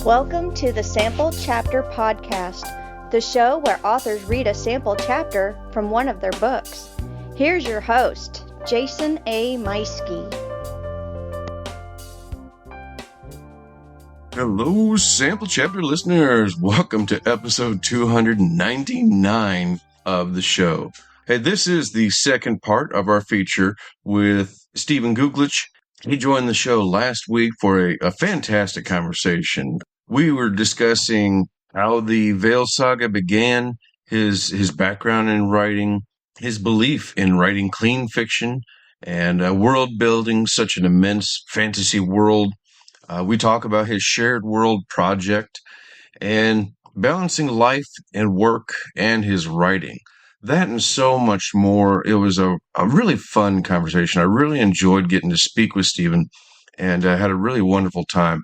Welcome to the Sample Chapter Podcast, the show where authors read a sample chapter from one of their books. Here's your host, Jason A. Meiske. Hello, Sample Chapter listeners. Welcome to episode 299 of the show. Hey, this is the second part of our feature with Stephen Guglich. He joined the show last week for a fantastic conversation. We were discussing how the Veil Saga began, his background in writing, his belief in writing clean fiction, and world building such an immense fantasy world. We talk about his shared world project and balancing life and work and his writing. That and so much more. It was a really fun conversation. I really enjoyed getting to speak with Stephen and had a really wonderful time.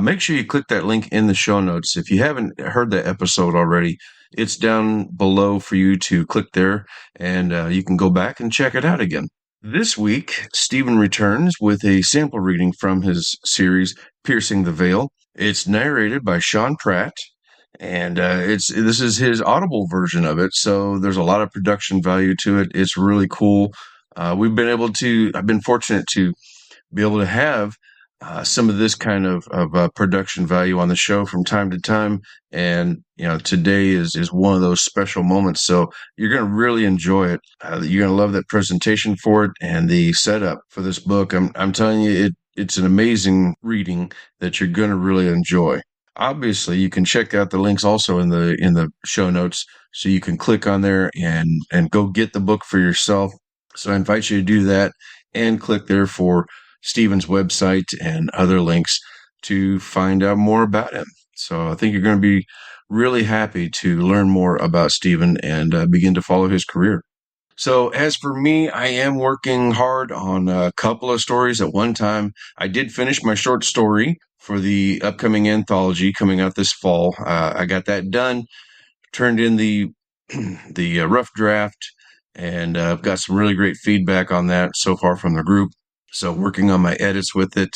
Make sure you click that link in the show notes. If you haven't heard that episode already, it's down below for you to click there, and you can go back and check it out again. This week, Stephen returns with a sample reading from his series, Piercing the Veil. It's narrated by Sean Pratt, and this is his Audible version of it, so there's a lot of production value to it. It's really cool. I've been fortunate to be able to have some of this kind of production value on the show from time to time, and today is one of those special moments. So you're going to really enjoy it. You're going to love that presentation for it and the setup for this book. I'm telling you, it's an amazing reading that you're going to really enjoy. Obviously, you can check out the links also in the show notes, so you can click on there and go get the book for yourself. So I invite you to do that and click there for Stephen's website and other links to find out more about him. So I think you're going to be really happy to learn more about Stephen and begin to follow his career. So as for me, I am working hard on a couple of stories at one time. I did finish my short story for the upcoming anthology coming out this fall. I got that done, turned in the rough draft, and I've got some really great feedback on that so far from the group. So working on my edits with it,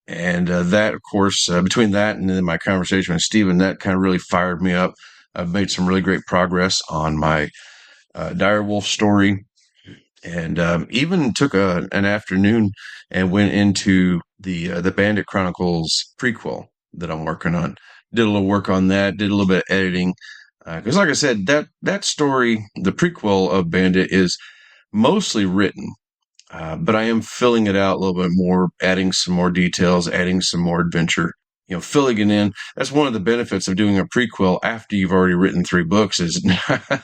and that, of course, between that and then my conversation with Stephen, that kind of really fired me up. I've made some really great progress on my direwolf story, and even took an afternoon and went into the Bandit Chronicles prequel that I'm working on. Did a little work on that, did a little bit of editing, because like I said, that story, the prequel of Bandit, is mostly written. But I am filling it out a little bit more, adding some more details, adding some more adventure, filling it in. That's one of the benefits of doing a prequel after you've already written 3 books, is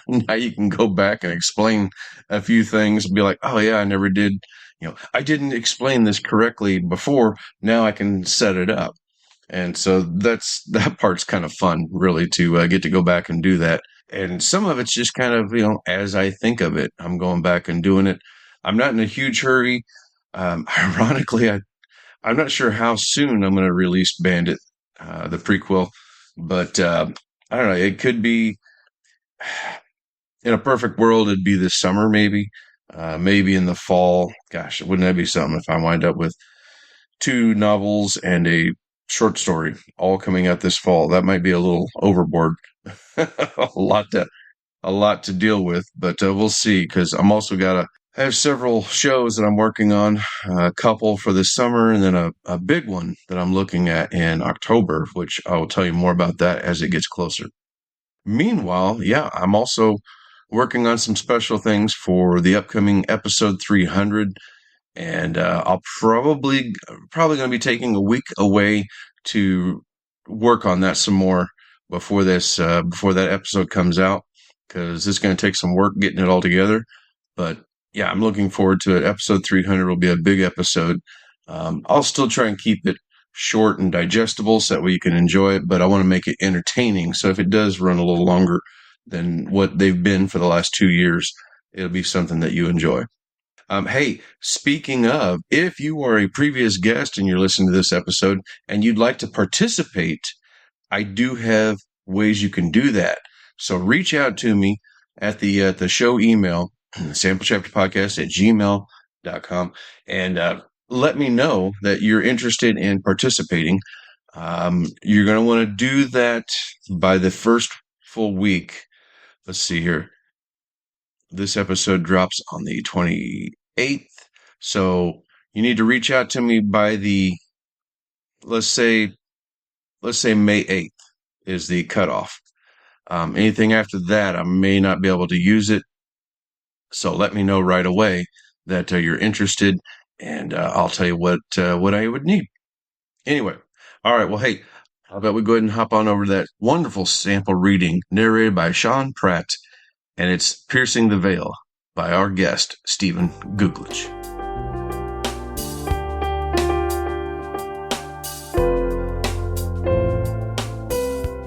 now you can go back and explain a few things and be like, oh yeah, I never did, I didn't explain this correctly before. Now I can set it up. And so that part's kind of fun, really, to get to go back and do that. And some of it's just kind of, as I think of it, I'm going back and doing it. I'm not in a huge hurry. Ironically, I'm not sure how soon I'm going to release Bandit, the prequel, but I don't know. It could be, in a perfect world, it'd be this summer, maybe in the fall. Gosh, wouldn't that be something if I wind up with 2 novels and a short story all coming out this fall? That might be a little overboard. a lot to deal with, but we'll see, because I'm also got I have several shows that I'm working on, a couple for this summer, and then a big one that I'm looking at in October, which I will tell you more about that as it gets closer. Meanwhile, I'm also working on some special things for the upcoming episode 300, and I'll probably going to be taking a week away to work on that some more before that episode comes out, because it's going to take some work getting it all together. But yeah, I'm looking forward to it. Episode 300 will be a big episode. I'll still try and keep it short and digestible so that way you can enjoy it, but I want to make it entertaining. So if it does run a little longer than what they've been for the last 2 years, it'll be something that you enjoy. Hey, speaking of, if you are a previous guest and you're listening to this episode and you'd like to participate, I do have ways you can do that. So reach out to me at the show email, samplechapterpodcast@gmail.com, and let me know that you're interested in participating. You're going to want to do that by the first full week. Let's see here. This episode drops on the 28th. So you need to reach out to me by let's say May 8th is the cutoff. Anything after that, I may not be able to use it. So let me know right away that you're interested, and I'll tell you what I would need. Anyway, all right. Well, hey, how about we go ahead and hop on over to that wonderful sample reading narrated by Sean Pratt, and it's "Piercing the Veil" by our guest Stephen Guglich.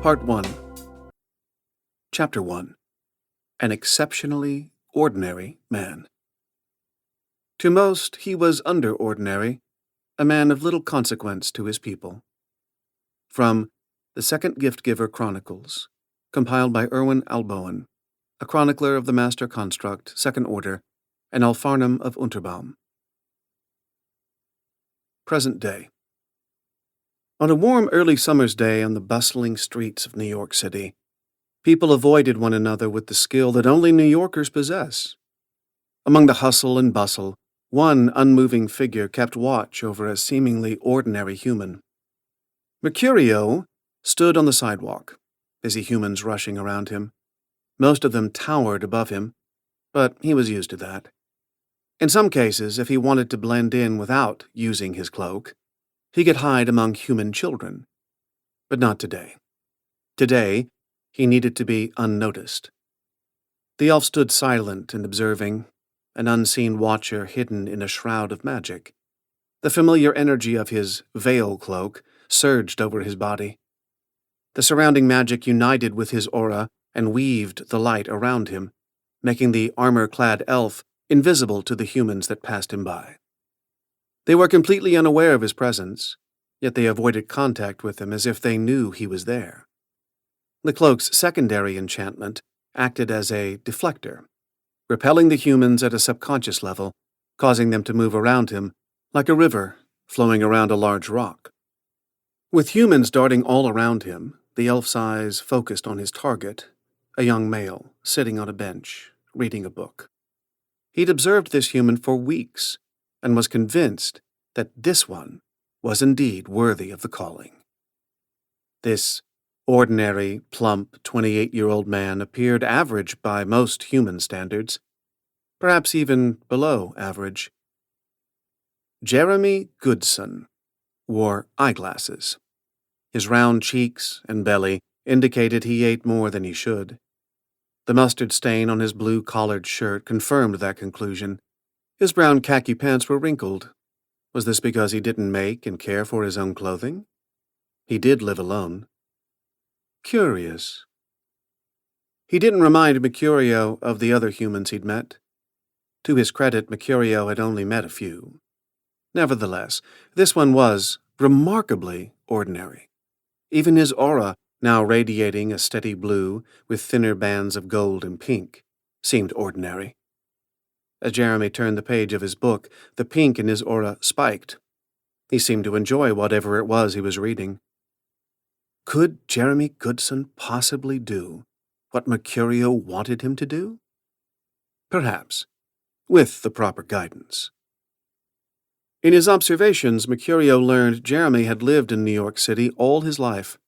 Part 1. Chapter 1. An exceptionally ordinary man. To most, he was under-ordinary, a man of little consequence to his people. From The Second Gift-Giver Chronicles, compiled by Erwin Alboen, a chronicler of the Master Construct, Second Order, and Alfarnum of Unterbaum. Present day. On a warm early summer's day on the bustling streets of New York City, people avoided one another with the skill that only New Yorkers possess. Among the hustle and bustle, one unmoving figure kept watch over a seemingly ordinary human. Mercurio stood on the sidewalk, busy humans rushing around him. Most of them towered above him, but he was used to that. In some cases, if he wanted to blend in without using his cloak, he could hide among human children. But not today. Today, he needed to be unnoticed. The elf stood silent and observing, an unseen watcher hidden in a shroud of magic. The familiar energy of his veil cloak surged over his body. The surrounding magic united with his aura and weaved the light around him, making the armor-clad elf invisible to the humans that passed him by. They were completely unaware of his presence, yet they avoided contact with him as if they knew he was there. The cloak's secondary enchantment acted as a deflector, repelling the humans at a subconscious level, causing them to move around him like a river flowing around a large rock. With humans darting all around him, the elf's eyes focused on his target, a young male sitting on a bench, reading a book. He'd observed this human for weeks and was convinced that this one was indeed worthy of the calling. This ordinary, plump, 28-year-old man appeared average by most human standards, perhaps even below average. Jeremy Goodson wore eyeglasses. His round cheeks and belly indicated he ate more than he should. The mustard stain on his blue-collared shirt confirmed that conclusion. His brown khaki pants were wrinkled. Was this because he didn't make and care for his own clothing? He did live alone. Curious. He didn't remind Mercurio of the other humans he'd met. To his credit, Mercurio had only met a few. Nevertheless, this one was remarkably ordinary. Even his aura, now radiating a steady blue with thinner bands of gold and pink, seemed ordinary. As Jeremy turned the page of his book, the pink in his aura spiked. He seemed to enjoy whatever it was he was reading. Could Jeremy Goodson possibly do what Mercurio wanted him to do? Perhaps, with the proper guidance. In his observations, Mercurio learned Jeremy had lived in New York City all his life.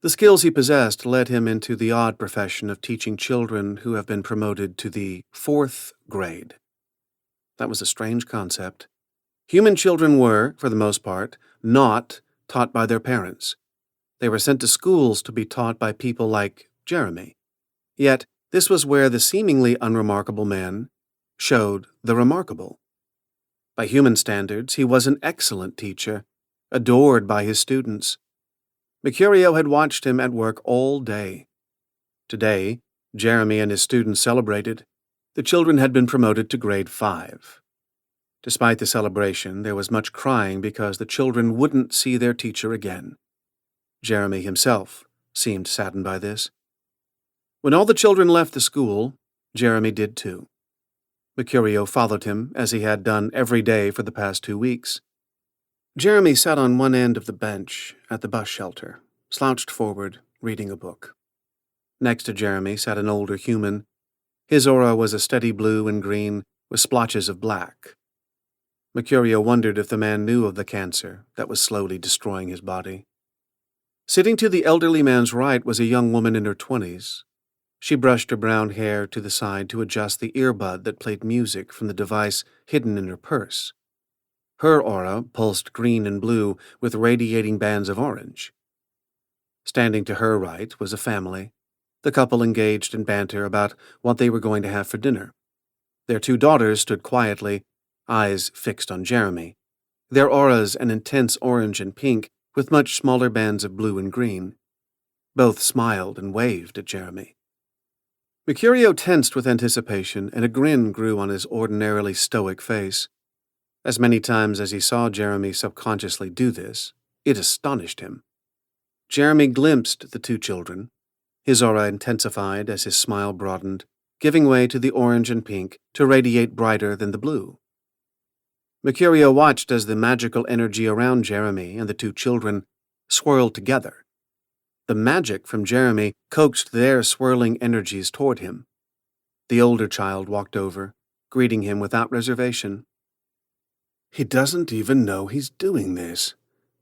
The skills he possessed led him into the odd profession of teaching children who have been promoted to the 4th grade. That was a strange concept. Human children were, for the most part, not taught by their parents. They were sent to schools to be taught by people like Jeremy. Yet, this was where the seemingly unremarkable man showed the remarkable. By human standards, he was an excellent teacher, adored by his students. Mercurio had watched him at work all day. Today, Jeremy and his students celebrated. The children had been promoted to grade 5. Despite the celebration, there was much crying because the children wouldn't see their teacher again. Jeremy himself seemed saddened by this. When all the children left the school, Jeremy did too. Mercurio followed him, as he had done every day for the past 2 weeks. Jeremy sat on one end of the bench at the bus shelter, slouched forward, reading a book. Next to Jeremy sat an older human. His aura was a steady blue and green with splotches of black. Mercurio wondered if the man knew of the cancer that was slowly destroying his body. Sitting to the elderly man's right was a young woman in her 20s. She brushed her brown hair to the side to adjust the earbud that played music from the device hidden in her purse. Her aura pulsed green and blue with radiating bands of orange. Standing to her right was a family, the couple engaged in banter about what they were going to have for dinner. Their 2 daughters stood quietly, eyes fixed on Jeremy, their auras an intense orange and pink with much smaller bands of blue and green. Both smiled and waved at Jeremy. Mercurio tensed with anticipation, and a grin grew on his ordinarily stoic face. As many times as he saw Jeremy subconsciously do this, it astonished him. Jeremy glimpsed the 2 children. His aura intensified as his smile broadened, giving way to the orange and pink to radiate brighter than the blue. Mercurio watched as the magical energy around Jeremy and the 2 children swirled together. The magic from Jeremy coaxed their swirling energies toward him. The older child walked over, greeting him without reservation. "He doesn't even know he's doing this,"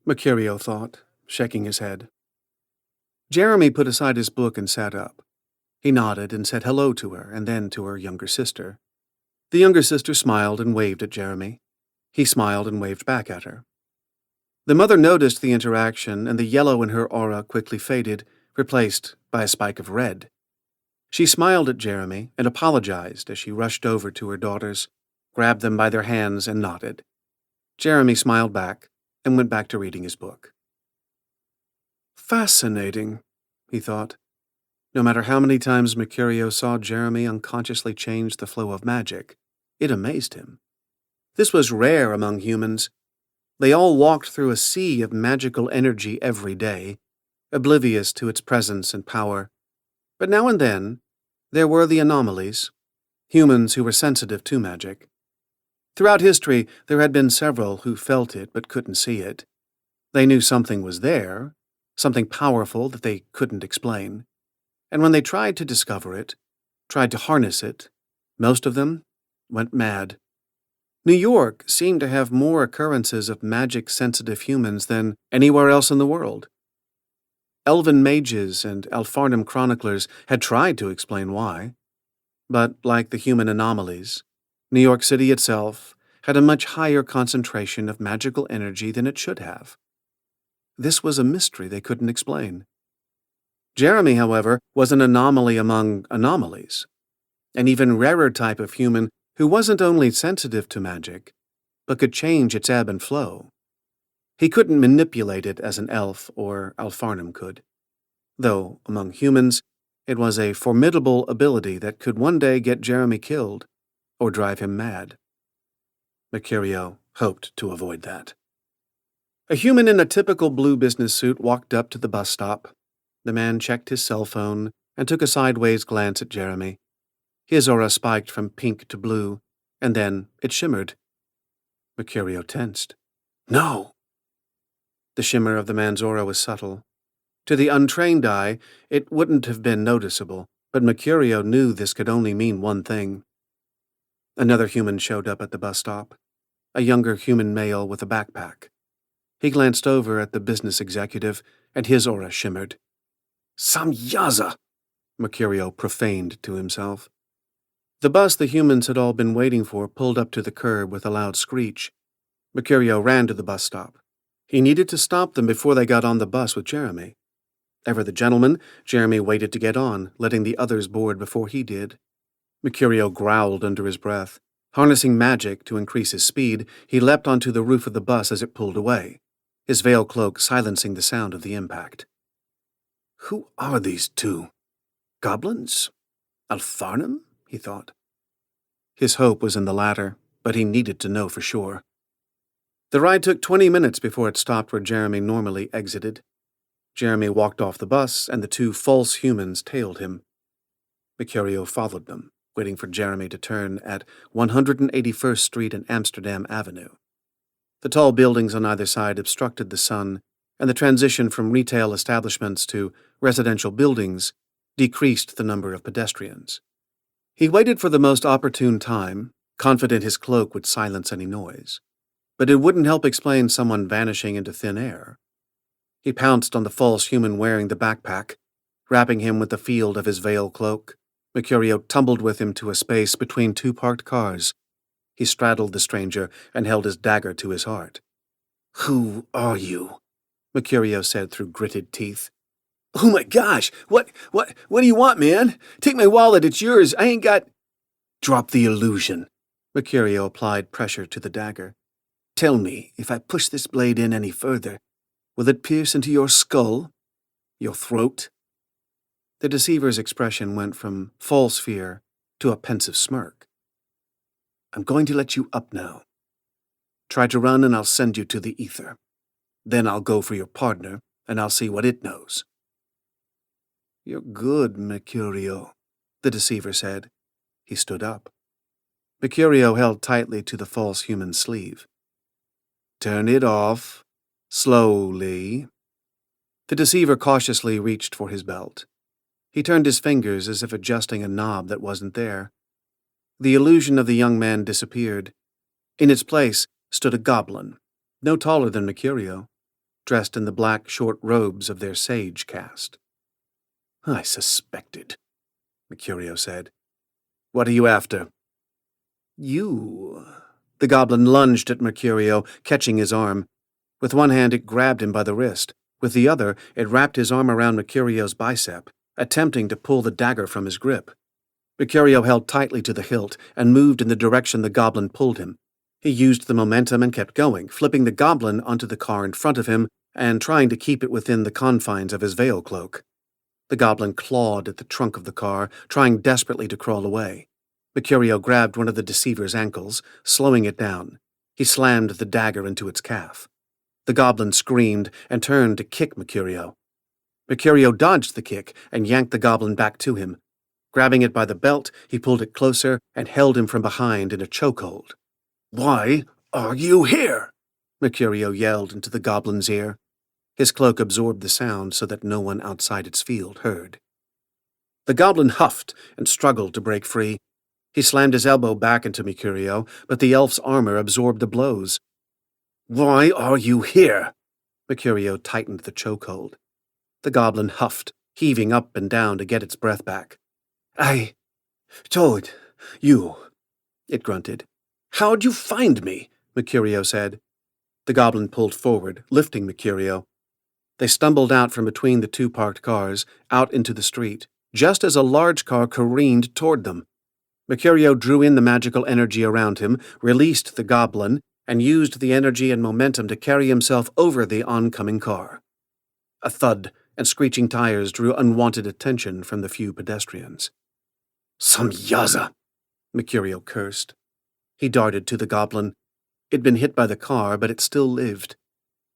Mercurio thought, shaking his head. Jeremy put aside his book and sat up. He nodded and said hello to her and then to her younger sister. The younger sister smiled and waved at Jeremy. He smiled and waved back at her. The mother noticed the interaction, and the yellow in her aura quickly faded, replaced by a spike of red. She smiled at Jeremy and apologized as she rushed over to her daughters, grabbed them by their hands, and nodded. Jeremy smiled back and went back to reading his book. Fascinating, he thought. No matter how many times Mercurio saw Jeremy unconsciously change the flow of magic, it amazed him. This was rare among humans. They all walked through a sea of magical energy every day, oblivious to its presence and power. But now and then, there were the anomalies, humans who were sensitive to magic. Throughout history, there had been several who felt it but couldn't see it. They knew something was there, something powerful that they couldn't explain. And when they tried to discover it, tried to harness it, most of them went mad. New York seemed to have more occurrences of magic-sensitive humans than anywhere else in the world. Elven mages and Alfarnham chroniclers had tried to explain why. But like the human anomalies, New York City itself had a much higher concentration of magical energy than it should have. This was a mystery they couldn't explain. Jeremy, however, was an anomaly among anomalies, an even rarer type of human who wasn't only sensitive to magic, but could change its ebb and flow. He couldn't manipulate it as an elf or Alfarnham could, though among humans it was a formidable ability that could one day get Jeremy killed or drive him mad. Mercurio hoped to avoid that. A human in a typical blue business suit walked up to the bus stop. The man checked his cell phone and took a sideways glance at Jeremy. His aura spiked from pink to blue, and then it shimmered. Mercurio tensed. No! The shimmer of the man's aura was subtle. To the untrained eye, it wouldn't have been noticeable, but Mercurio knew this could only mean one thing. Another human showed up at the bus stop, a younger human male with a backpack. He glanced over at the business executive, and his aura shimmered. Samyaza! Mercurio profaned to himself. The bus the humans had all been waiting for pulled up to the curb with a loud screech. Mercurio ran to the bus stop. He needed to stop them before they got on the bus with Jeremy. Ever the gentleman, Jeremy waited to get on, letting the others board before he did. Mercurio growled under his breath. Harnessing magic to increase his speed, he leapt onto the roof of the bus as it pulled away, his veil cloak silencing the sound of the impact. Who are these 2? Goblins? Alfarnham? He thought. His hope was in the latter, but he needed to know for sure. The ride took 20 minutes before it stopped where Jeremy normally exited. Jeremy walked off the bus, and the 2 false humans tailed him. Mercurio followed them, waiting for Jeremy to turn at 181st Street and Amsterdam Avenue. The tall buildings on either side obstructed the sun, and the transition from retail establishments to residential buildings decreased the number of pedestrians. He waited for the most opportune time, confident his cloak would silence any noise. But it wouldn't help explain someone vanishing into thin air. He pounced on the false human wearing the backpack, wrapping him with the field of his veil cloak. Mercurio tumbled with him to a space between two parked cars. He straddled the stranger and held his dagger to his heart. "Who are you?" Mercurio said through gritted teeth. "Oh my gosh! What do you want, man? Take my wallet, it's yours. I ain't got—" "Drop the illusion." Mercurio applied pressure to the dagger. "Tell me, if I push this blade in any further, will it pierce into your skull? Your throat?" The deceiver's expression went from false fear to a pensive smirk. "I'm going to let you up now. Try to run and I'll send you to the ether. Then I'll go for your partner and I'll see what it knows." "You're good, Mercurio," the deceiver said. He stood up. Mercurio held tightly to the false human's sleeve. "Turn it off. Slowly." The deceiver cautiously reached for his belt. He turned his fingers as if adjusting a knob that wasn't there. The illusion of the young man disappeared. In its place stood a goblin, no taller than Mercurio, dressed in the black short robes of their sage caste. "I suspected," Mercurio said. "What are you after?" "You." The goblin lunged at Mercurio, catching his arm. With one hand it grabbed him by the wrist. With the other, it wrapped his arm around Mercurio's bicep, attempting to pull the dagger from his grip. Mercurio held tightly to the hilt and moved in the direction the goblin pulled him. He used the momentum and kept going, flipping the goblin onto the car in front of him and trying to keep it within the confines of his veil cloak. The goblin clawed at the trunk of the car, trying desperately to crawl away. Mercurio grabbed one of the deceiver's ankles, slowing it down. He slammed the dagger into its calf. The goblin screamed and turned to kick Mercurio. Mercurio dodged the kick and yanked the goblin back to him. Grabbing it by the belt, he pulled it closer and held him from behind in a chokehold. "Why are you here?" Mercurio yelled into the goblin's ear. His cloak absorbed the sound so that no one outside its field heard. The goblin huffed and struggled to break free. He slammed his elbow back into Mercurio, but the elf's armor absorbed the blows. "Why are you here?" Mercurio tightened the chokehold. The goblin huffed, heaving up and down to get its breath back. "I told you," it grunted. "How'd you find me?" Mercurio said. The goblin pulled forward, lifting Mercurio. They stumbled out from between the two parked cars, out into the street, just as a large car careened toward them. Mercurio drew in the magical energy around him, released the goblin, and used the energy and momentum to carry himself over the oncoming car. A thud and screeching tires drew unwanted attention from the few pedestrians. "Some yaza!" Mercurio cursed. He darted to the goblin. It'd been hit by the car, but it still lived.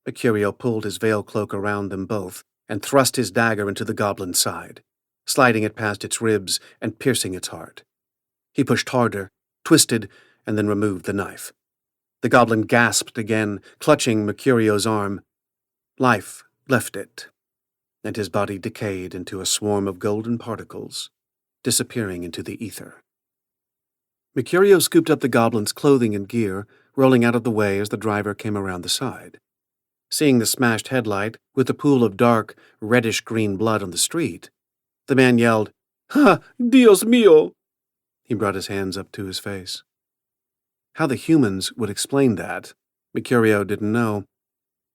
Mercurio pulled his veil cloak around them both and thrust his dagger into the goblin's side, sliding it past its ribs and piercing its heart. He pushed harder, twisted, and then removed the knife. The goblin gasped again, clutching Mercurio's arm. Life left it, and his body decayed into a swarm of golden particles, disappearing into the ether. Mercurio scooped up the goblin's clothing and gear, rolling out of the way as the driver came around the side. Seeing the smashed headlight with the pool of dark, reddish-green blood on the street, the man yelled, "Ha! Dios mío!" He brought his hands up to his face. How the humans would explain that, Mercurio didn't know.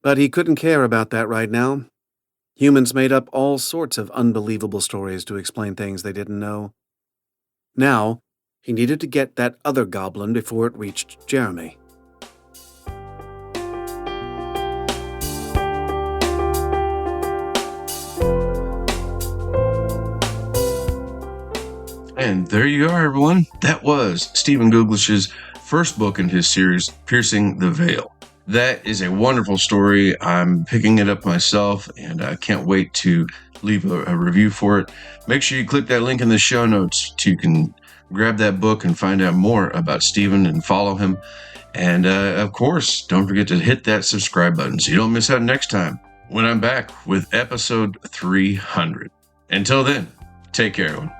But he couldn't care about that right now. Humans made up all sorts of unbelievable stories to explain things they didn't know. Now, he needed to get that other goblin before it reached Jeremy. And there you are, everyone. That was Stephen Guglich's first book in his series, Piercing the Veil. That is a wonderful story. I'm picking it up myself, and I can't wait to leave a review for it. Make sure you click that link in the show notes so you can grab that book and find out more about Stephen and follow him. And of course, don't forget to hit that subscribe button so you don't miss out next time when I'm back with episode 300. Until then, take care, everyone.